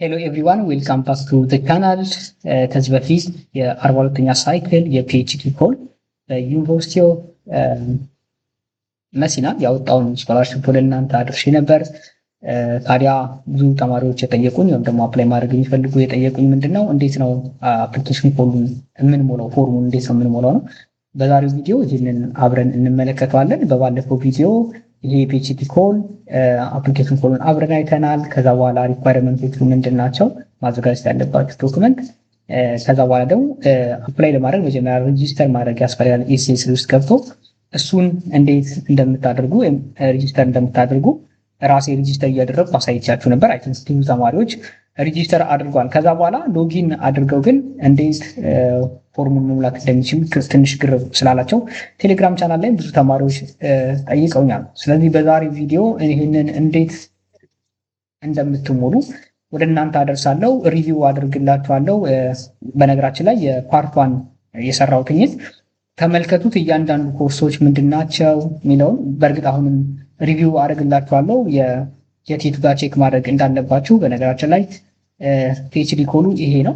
ሄሎ ኤቭሪዋን ዌልካም ባክ ቱ ዘ ቻናል። ከዚህ በፊት የ42ኛ ሳይክል የፒኤችዲ ኮል በዩኒቨርሲቲ ኦፍ መሲና ያወጣውን ስኮላርሽፕ ወደ እናንተ አድርሼ ነበር። ታዲያ ብዙ ተማሪዎች የጠየቁኝ ወይም ደግሞ አፕላይ ማድረግ የሚፈልጉ የጠየቁኝ ምንድነው እንዴት ነው አፕሊኬሽን ኮሉን የምንሞላው፣ ፎርሙን እንዴት ነው የምንሞላው ነው። በዛሬው ቪዲዮ ይህንን አብረን እንመለከተዋለን። በባለፈው ቪዲዮ ይሄ ፒኤችዲ ኮል አፕሊኬሽን ኮሉን አብረን አይተናል። ከዛ በኋላ ሪኳየርመንቶቹ ምንድን ናቸው፣ ማዘጋጀት ያለባችሁ ዶክመንት። ከዛ በኋላ ደግሞ አፕላይ ለማድረግ መጀመሪያ ሬጂስተር ማድረግ ያስፈልጋል። ኤስኤስ ውስጥ ገብቶ እሱን እንዴት እንደምታደርጉ ወይም ሬጂስተር እንደምታደርጉ ራሴ ሬጂስተር እያደረግኩ አሳይቻችሁ ነበር። አይ ቲንክ ብዙ ተማሪዎች ሬጂስተር አድርጓል። ከዛ በኋላ ሎጊን አድርገው ግን እንዴት ፎርሙን መሙላት እንደሚችሉ ትንሽ ግር ስላላቸው ቴሌግራም ቻናል ላይ ብዙ ተማሪዎች ጠይቀውኛል። ስለዚህ በዛሬ ቪዲዮ ይህንን እንዴት እንደምትሞሉ ወደ እናንተ አደርሳለሁ፣ ሪቪው አድርግላችኋለሁ። በነገራችን ላይ የፓርት ዋን የሰራሁትኝት ተመልከቱት። እያንዳንዱ ኮርሶች ምንድናቸው የሚለውን በእርግጥ አሁንም ሪቪው አድርግላችኋለሁ የት ጋር ቼክ ማድረግ እንዳለባችሁ። በነገራችን ላይ ፒኤችዲ ኮሉ ይሄ ነው።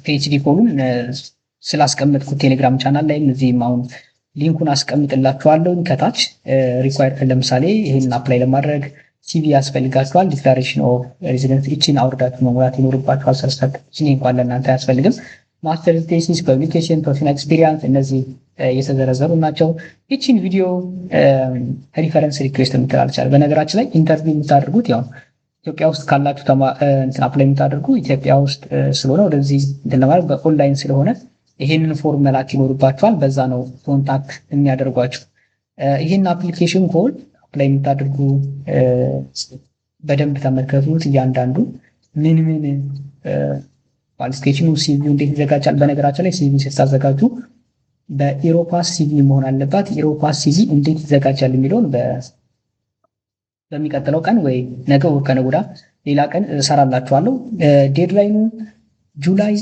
ፒኤችዲ ኮሉን ስላስቀመጥኩት ቴሌግራም ቻናል ላይ እዚህም አሁን ሊንኩን አስቀምጥላችኋለሁ ከታች። ሪኳየር ለምሳሌ ይህንን አፕላይ ለማድረግ ሲቪ ያስፈልጋችኋል። ዲክላሬሽን ኦፍ ሬዚደንስ ይችን አውርዳችሁ መሙላት ይኖርባችኋል። ሰርተፊኬሽን እንኳን ለእናንተ አያስፈልግም። ማስተር ቴሲስ፣ ፐብሊኬሽን፣ ፐርሰናል ኤክስፒሪየንስ እነዚህ የተዘረዘሩ ናቸው። ይችን ቪዲዮ ሪፈረንስ ሪኩዌስት የምትላልቻል። በነገራችን ላይ ኢንተርቪው የምታደርጉት ያው ኢትዮጵያ ውስጥ ካላችሁ አፕላይ የምታደርጉ ኢትዮጵያ ውስጥ ስለሆነ ወደዚህ ለማድረግ በኦንላይን ስለሆነ ይህንን ፎርም መላክ ይኖርባችኋል። በዛ ነው ኮንታክት የሚያደርጓችሁ። ይህን አፕሊኬሽን ኮል አፕላይ የምታደርጉ በደንብ ተመልከቱት። እያንዳንዱ ምን ኳሊፊኬሽኑ፣ ሲቪው እንዴት ይዘጋጃል። በነገራችን ላይ ሲቪ ስታዘጋጁ በኢሮፓስ ሲቪ መሆን አለባት። ኢሮፓስ ሲቪ እንዴት ይዘጋጃል የሚለውን በሚቀጥለው ቀን ወይ ነገ ወይ ከነገ ወዲያ ሌላ ቀን እሰራላችኋለሁ። ዴድላይኑ ጁላይ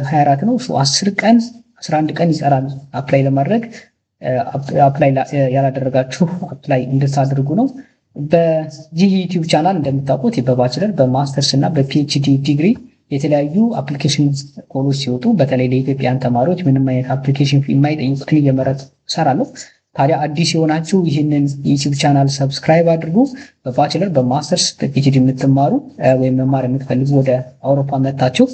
24 ነው። 10 ቀን 11 ቀን ይቀራል አፕላይ ለማድረግ። አፕላይ ያላደረጋችሁ አፕላይ እንድታደርጉ ነው። በዚህ ዩቲዩብ ቻናል እንደምታውቁት በባችለር በማስተርስ እና በፒኤችዲ ዲግሪ የተለያዩ አፕሊኬሽን ኮሎች ሲወጡ በተለይ ለኢትዮጵያን ተማሪዎች ምንም አይነት አፕሊኬሽን የማይጠይቁትን እየመረጥ እሰራለሁ። ታዲያ አዲስ የሆናችሁ ይህንን ዩቲዩብ ቻናል ሰብስክራይብ አድርጉ። በባችለር በማስተርስ በፒኤችዲ የምትማሩ ወይም መማር የምትፈልጉ ወደ አውሮፓ መጥታችሁ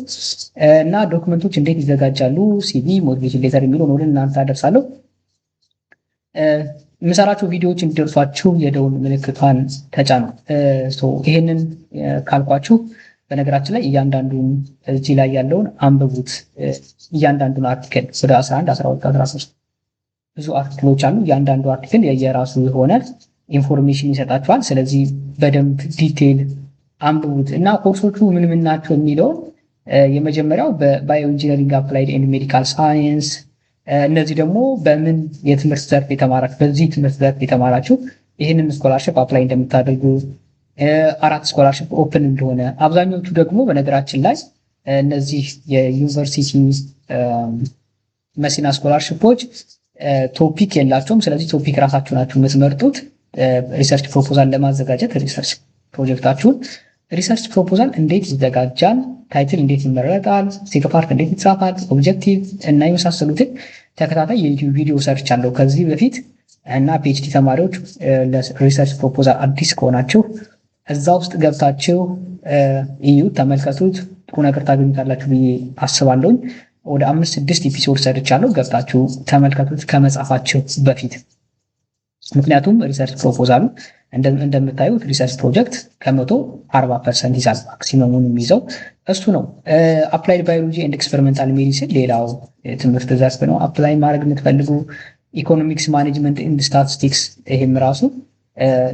እና ዶክመንቶች እንዴት ይዘጋጃሉ፣ ሲቪ፣ ሞቲቬሽን ሌተር የሚለውን ወደ እናንተ አደርሳለሁ። የምሰራቸው ቪዲዮዎች እንዲደርሷችሁ የደውል ምልክቷን ተጫኑ። ይህንን ካልኳችሁ በነገራችን ላይ እያንዳንዱን እዚህ ላይ ያለውን አንብቡት። እያንዳንዱን አርቲክል ወደ 11፣ 12፣ 13 ብዙ አርቲክሎች አሉ። እያንዳንዱ አርቲክል የየራሱ የሆነ ኢንፎርሜሽን ይሰጣችኋል። ስለዚህ በደንብ ዲቴይል አንብቡት እና ኮርሶቹ ምን ምን ናቸው የሚለውን የመጀመሪያው በባዮ ኢንጂነሪንግ አፕላይድ ኤንድ ሜዲካል ሳይንስ፣ እነዚህ ደግሞ በምን የትምህርት ዘርፍ የተማራችሁ በዚህ ትምህርት ዘርፍ የተማራችሁ ይህንን ስኮላርሽፕ አፕላይ እንደምታደርጉ፣ 4 ስኮላርሽፕ ኦፕን እንደሆነ። አብዛኞቹ ደግሞ በነገራችን ላይ እነዚህ የዩኒቨርሲቲ መሲና ስኮላርሽፖች ቶፒክ የላቸውም። ስለዚህ ቶፒክ ራሳችሁ ናችሁ የምትመርጡት። ሪሰርች ፕሮፖዛል ለማዘጋጀት ሪሰርች ፕሮጀክታችሁን ሪሰርች ፕሮፖዛል እንዴት ይዘጋጃል፣ ታይትል እንዴት ይመረጣል፣ ስቴክ ፓርት እንዴት ይጻፋል፣ ኦብጀክቲቭ እና የመሳሰሉትን ተከታታይ የዩቲዩብ ቪዲዮ ሰርች አለው ከዚህ በፊት እና ፒኤችዲ ተማሪዎች ለሪሰርች ፕሮፖዛል አዲስ ከሆናችሁ እዛ ውስጥ ገብታችሁ እዩ፣ ተመልከቱት። ጥሩ ነገር ታገኙታላችሁ ብዬ አስባለሁኝ። ወደ 5-6 ኤፒሶድ ሰርቻለሁ። ገብታችሁ ተመልከቱት ከመጻፋችሁ በፊት። ምክንያቱም ሪሰርች ፕሮፖዛሉ እንደምታዩት ሪሰርች ፕሮጀክት ከ140% ይዛል። ማክሲመሙን የሚይዘው እሱ ነው። አፕላይድ ባዮሎጂ ኤንድ ኤክስፐሪመንታል ሜዲሲን ሌላው ትምህርት ዘርፍ ነው። አፕላይ ማድረግ የምትፈልጉ ኢኮኖሚክስ፣ ማኔጅመንት ኤንድ ስታቲስቲክስ ይሄም ራሱ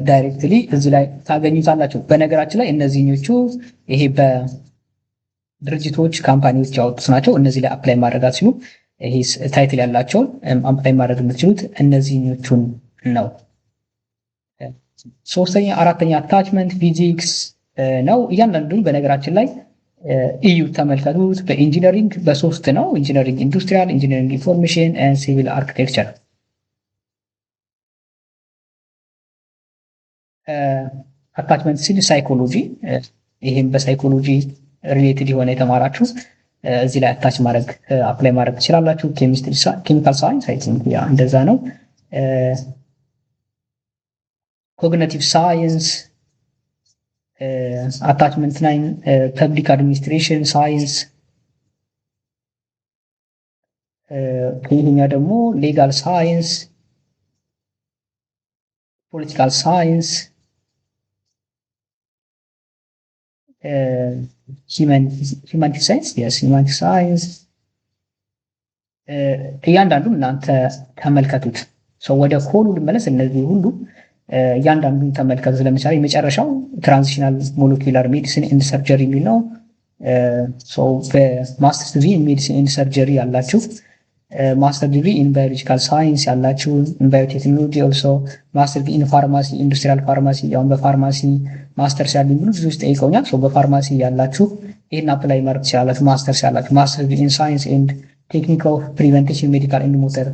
ዳይሬክትሊ እዚህ ላይ ታገኙታላችሁ። በነገራችን ላይ እነዚህኞቹ ይሄ በድርጅቶች ካምፓኒዎች ያወጡት ናቸው። እነዚህ ላይ አፕላይ ማድረግ አትችሉም። ይሄ ታይትል ያላቸውን አፕላይ ማድረግ የምትችሉት እነዚህኞቹን ነው። 3ኛ 4ኛ አታችመንት ፊዚክስ ነው። እያንዳንዱን በነገራችን ላይ እዩ፣ ተመልከቱት። በኢንጂነሪንግ በ3 ነው። ኢንጂነሪንግ ኢንዱስትሪያል፣ ኢንጂነሪንግ ኢንፎርሜሽን ኤንድ ሲቪል አርኪቴክቸር አታችመንት ሲል ሳይኮሎጂ፣ ይህም በሳይኮሎጂ ሪሌትድ የሆነ የተማራችሁ እዚህ ላይ አታች ማድረግ አፕላይ ማድረግ ትችላላችሁ። ኬሚስትሪ፣ ኬሚካል ሳይንስ አይ ቲንክ ያ እንደዛ ነው። ኮግኒቲቭ ሳይንስ አታችመንት 9 ፐብሊክ አድሚኒስትሬሽን ሳይንስ፣ ይህኛ ደግሞ ሌጋል ሳይንስ፣ ፖለቲካል ሳይንስ፣ ሂማኒቲ ሳይንስ ሂማኒቲ ሳይንስ። እያንዳንዱ እናንተ ተመልከቱት። ወደ ኮሉ ልመለስ። እነዚህ ሁሉ እያንዳንዱን ተመልከቱት። ለምሳሌ የመጨረሻው ትራንዚሽናል ሞለኪውላር ሜዲሲን ኤንድ ሰርጀሪ የሚል ነው። በማስተርስ ዲግሪ ሜዲሲን ኤንድ ሰርጀሪ ያላችሁ፣ ማስተር ዲግሪ ኢን ባዮሎጂካል ሳይንስ ያላችሁ፣ ኢን ባዮቴክኖሎጂ ኦልሶ ማስተር ዲግሪ ኢን ፋርማሲ ኢንዱስትሪያል ፋርማሲ፣ ያሁን በፋርማሲ ማስተርስ ያሉ ብዙ ልጆች ጠይቀውኛል። በፋርማሲ ያላችሁ ይህን አፕላይ ማድረግ ትችላላችሁ። ማስተርስ ያላችሁ ማስተር ዲግሪ ኢን ሳይንስ ኤንድ ቴክኒክ ኦፍ ፕሪቨንቴሽን ሜዲካል ኤንድ ሞተር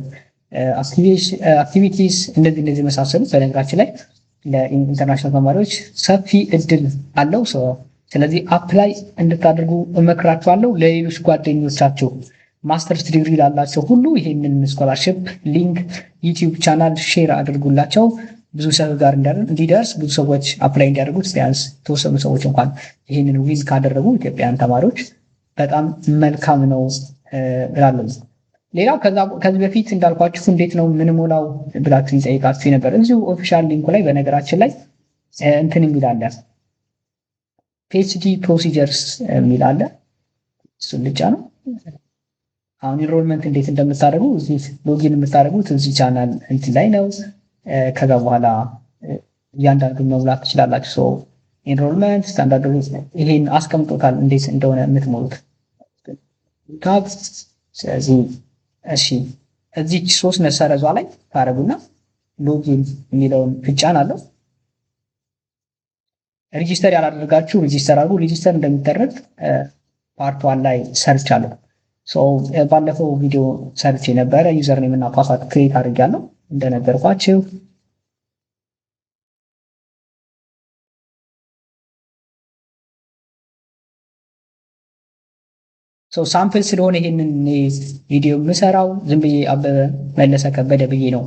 አክቲቪቲስ፣ እነዚህ መሳሰሉት። በነገራችን ላይ ለኢንተርናሽናል ተማሪዎች ሰፊ እድል አለው። ስለዚህ አፕላይ እንድታደርጉ እመክራችኋለሁ። ለሌሎች ጓደኞቻችሁ ማስተርስ ዲግሪ ላላቸው ሁሉ ይሄንን ስኮላርሽፕ ሊንክ ዩቲዩብ ቻናል ሼር አድርጉላቸው። ብዙ ሰው ጋር እንዲደርስ ብዙ ሰዎች አፕላይ እንዲያደርጉት፣ ቢያንስ የተወሰኑ ሰዎች እንኳን ይህንን ዊዝ ካደረጉ ኢትዮጵያውያን ተማሪዎች በጣም መልካም ነው እላለሁ። ሌላው ከዚህ በፊት እንዳልኳችሁ እንዴት ነው ምንሞላው ብላችሁ ይጠይቃችሁ ነበር። እዚሁ ኦፊሻል ሊንኩ ላይ በነገራችን ላይ እንትን የሚላለ ፒኤችዲ ፕሮሲጀርስ የሚላለ እሱን ልጫ ነው። አሁን ኢንሮልመንት እንዴት እንደምታደርጉ እዚህ ሎጊን የምታደርጉት እዚህ ቻናል እንትን ላይ ነው። ከዛ በኋላ እያንዳንዱን መሙላት ትችላላችሁ። ኢንሮልመንት ስታንዳርድ ይሄን አስቀምጦታል እንዴት እንደሆነ የምትሞሉት። ስለዚህ እሺ እዚች 3 ነሰረዟ ላይ ታረጉና ሎጊን የሚለውን ፍጫን አለው። ሬጂስተር ያላደረጋችሁ ሬጂስተር አድርጉ። ሬጂስተር እንደሚደረግ ፓርት 1 ላይ ሰርች አለው። ባለፈው ቪዲዮ ሰርች የነበረ ዩዘር ኔም እና ፓስዋርድ ክሬት አድርጌያለሁ እንደነገርኳችሁ። ሳምፕል ስለሆነ ይሄንን ቪዲዮ የምሰራው ዝም ብዬ አበበ መለሰ ከበደ ብዬ ነው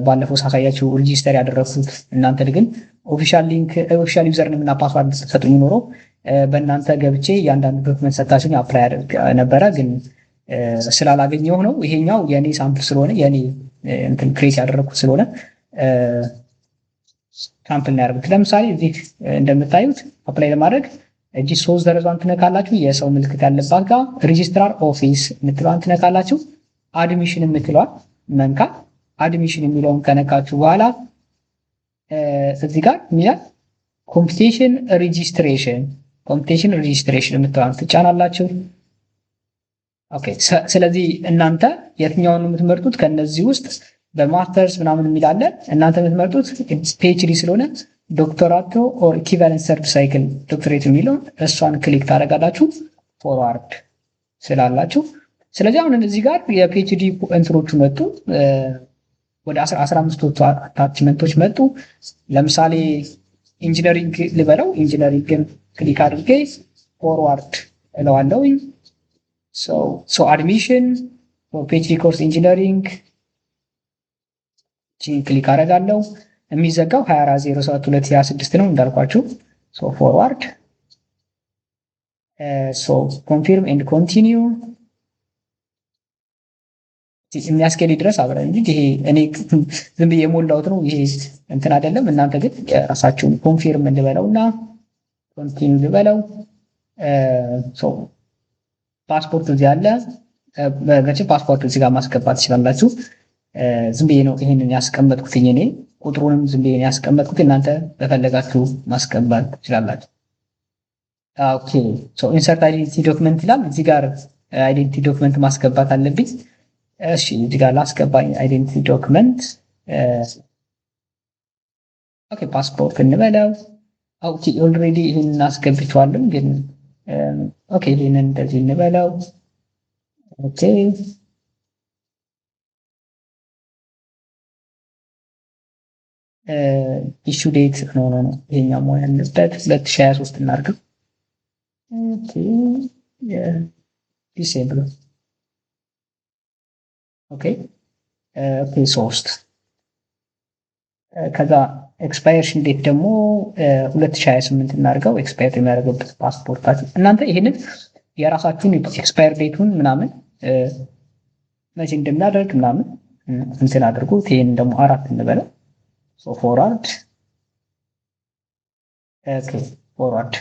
ባለፈው ሳሳያችሁ ሬጂስተር ያደረኩት። እናንተ ግን ኦፊሻል ሊንክ ኦፊሻል ዩዘር ኔም እና ፓስዋርድ ሰጡኝ ኖሮ በእናንተ ገብቼ ያንዳንዱ ዶክመንት ሰጣችሁኝ አፕላይ አድርግ ነበረ፣ ግን ስላላገኘሁ ነው። ይሄኛው የኔ ሳምፕል ስለሆነ የኔ እንትን ክሬት ያደረኩት ስለሆነ ሳምፕል ነው ያደረኩት። ለምሳሌ እዚህ እንደምታዩት አፕላይ ለማድረግ እጂ 3 ደረጃን ትነካላችሁ። የሰው ምልክት ያለባት ጋር ሬጂስትራር ኦፊስ የምትለዋን ትነካላችሁ። አድሚሽን የምትለዋን መንካት። አድሚሽን የሚለውን ከነካችሁ በኋላ እዚህ ጋር ሚላል ኮምፒቲሽን ሬጂስትሬሽን የምትለዋን ትጫናላችሁ። ኦኬ። ስለዚህ እናንተ የትኛውን የምትመርጡት ከነዚህ ውስጥ በማስተርስ ምናምን የሚላለ እናንተ የምትመርጡት ፒኤችዲ ስለሆነ ዶክተራቶ ኦር ኢኩቫለንት ሰርድ ሳይክል ዶክተሬት የሚለውን እሷን ክሊክ ታደርጋላችሁ። ፎርዋርድ ስላላችሁ። ስለዚህ አሁን እዚህ ጋር የፒኤችዲ እንትሮቹ መጡ። ወደ 15 አታችመንቶች መጡ። ለምሳሌ ኢንጂነሪንግ ልበለው። ኢንጂነሪንግን ክሊክ አድርጌ ፎርዋርድ እለዋለሁ። አድሚሽን ፒኤችዲ ኮርስ ኢንጂነሪንግ ክሊክ አደርጋለሁ። የሚዘጋው 24/07/2026 ነው እንዳልኳችሁ። ፎርዋርድ ኮንፊርም ኤንድ ኮንቲኒው የሚያስኬድ ድረስ አብረን እንጂ ይሄ እኔ ዝም ብዬ የሞላሁት ነው። ይሄ እንትን አይደለም። እናንተ ግን የራሳችሁን ኮንፊርም እንበለውና ኮንቲኒው ልበለው። ፓስፖርት እዚህ አለ። ፓስፖርት እዚህ ጋር ማስገባት ትችላላችሁ። ዝም ብዬ ነው ይሄንን ያስቀመጥኩት። እኔ ቁጥሩንም ዝም ብዬ ያስቀመጥኩት፣ እናንተ በፈለጋችሁ ማስቀመጥ ትችላላችሁ። ኦኬ ኢንሰርት አይዴንቲቲ ዶክመንት ይላል። እዚህ ጋር አይዴንቲቲ ዶክመንት ማስገባት አለብኝ። እሺ እዚህ ጋር ላስገባ አይዴንቲቲ ዶክመንት። ኦኬ ፓስፖርት እንበለው። ኦኬ ኦልሬዲ ይሄንን አስገብቼዋለሁ፣ ግን ኦኬ ይሄንን እንደዚህ እንበለው። ኦኬ ኢሹ ዴት ኖ ይሄኛው መሆን ያለበት 2023 እናድርገው። ዲሴምበር ኦኬ 3 ከዛ ኤክስፓየርሽን ዴት ደግሞ 2028 እናድርገው። ኤክስፓየር የሚያደርገበት ፓስፖርታችን እናንተ ይሄንን የራሳችሁን ኤክስፓየር ዴቱን ምናምን መቼ እንደሚያደርግ ምናምን እንትን አድርጉት። ይሄን ደግሞ 4 እንበለው። ፎርዋርድ ፎርዋርድ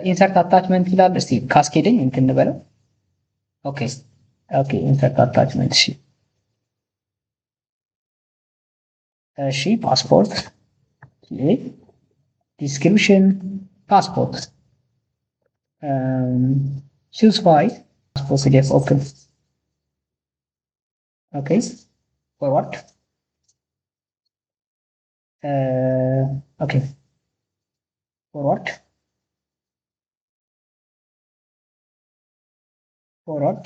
ኢንሰርት አታችመንት ይላል። እስቲ ካስኬደኝ እንትን እንበለው። ኦኬ ኢንሰርት አታችመንት እሺ ፓስፖርት ዲስክሪፕሽን ፓስፖርት choose file passport PDF open okay forward okay forward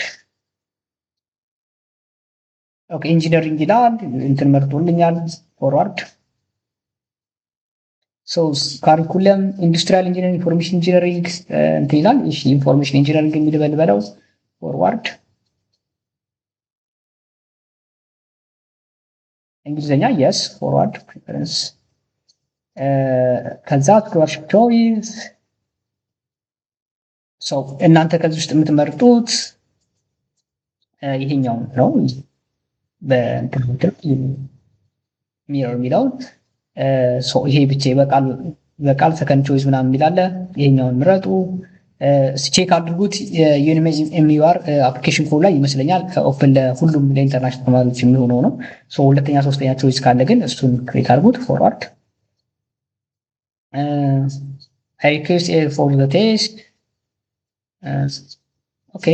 ኦኬ ኢንጂነሪንግ ይላል እንትን መርጦልኛል። ፎርዋርድ ካሪኩለም ኢንዱስትሪያል ኢንጂነሪንግ ኢንፎርሜሽን ኢንጂነሪንግ እንትን ይላል። እሺ ኢንፎርሜሽን ኢንጂነሪንግ የሚልበለው ፎርዋርድ እንግሊዝኛ የስ ፎርዋርድ ፕሪፈረንስ ከዛ ስኮላርሺፕ ቾይስ እናንተ ከዚህ ውስጥ የምትመርጡት ይሄኛው ነው። በእንትን ሚረር የሚለው ይሄ ብቻ በቃል ሰከንድ ቾይስ ምናምን የሚላለ ይሄኛውን ምረጡ። ቼክ አድርጉት። የዩኒሜጅ ኤምዩአር አፕሊኬሽን ፎር ላይ ይመስለኛል ከኦፕን ለሁሉም ለኢንተርናሽናል ተማሪዎች የሚሆነው ነው። ሁለተኛ ሶስተኛ ቾይስ ካለ ግን እሱን ክሊክ አድርጉት። ፎርዋርድ አይ ሪኩዌስት ፎር ዘ ቴስት ኦኬ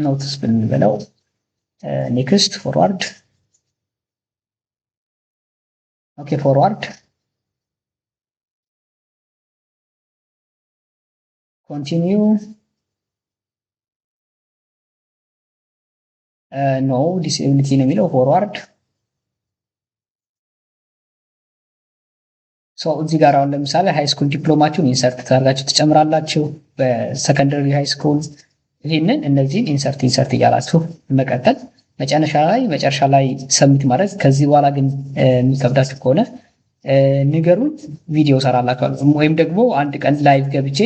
ኖትስ ብንበለው ኔክስት ፎርዋርድ ኦኬ ፎርዋርድ ኮንቲኒዩ ኖ ዲስኤቢሊቲ ነው የሚለው ፎርዋርድ እዚህ ጋር አሁን ለምሳሌ ሃይስኩል ዲፕሎማችሁን ኢንሰርት ታርጋችሁ ትጨምራላችሁ። በሰከንደሪ ሃይስኩል ይህንን እነዚህን ኢንሰርት እያላችሁ መቀጠል መጨረሻ ላይ ሰብሚት ማድረግ። ከዚህ በኋላ ግን የሚከብዳችሁ ከሆነ ንገሩን፣ ቪዲዮ ሰራላችኋል። ወይም ደግሞ አንድ ቀን ላይቭ ገብቼ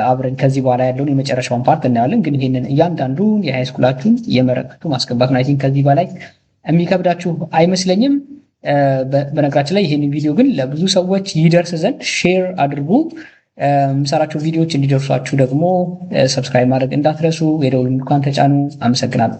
አብረን ከዚህ በኋላ ያለውን የመጨረሻውን ፓርት እናያለን። ግን ይህንን እያንዳንዱን የሃይስኩላችሁን እየመረጣችሁ ማስገባት ነው። አይ ቲንክ ከዚህ በላይ የሚከብዳችሁ አይመስለኝም። በነገራችን ላይ ይህን ቪዲዮ ግን ለብዙ ሰዎች ይደርስ ዘንድ ሼር አድርጉ። የምሰራቸው ቪዲዮዎች እንዲደርሷችሁ ደግሞ ሰብስክራይብ ማድረግ እንዳትረሱ። የደውል ምልክቱን ተጫኑ። አመሰግናለሁ።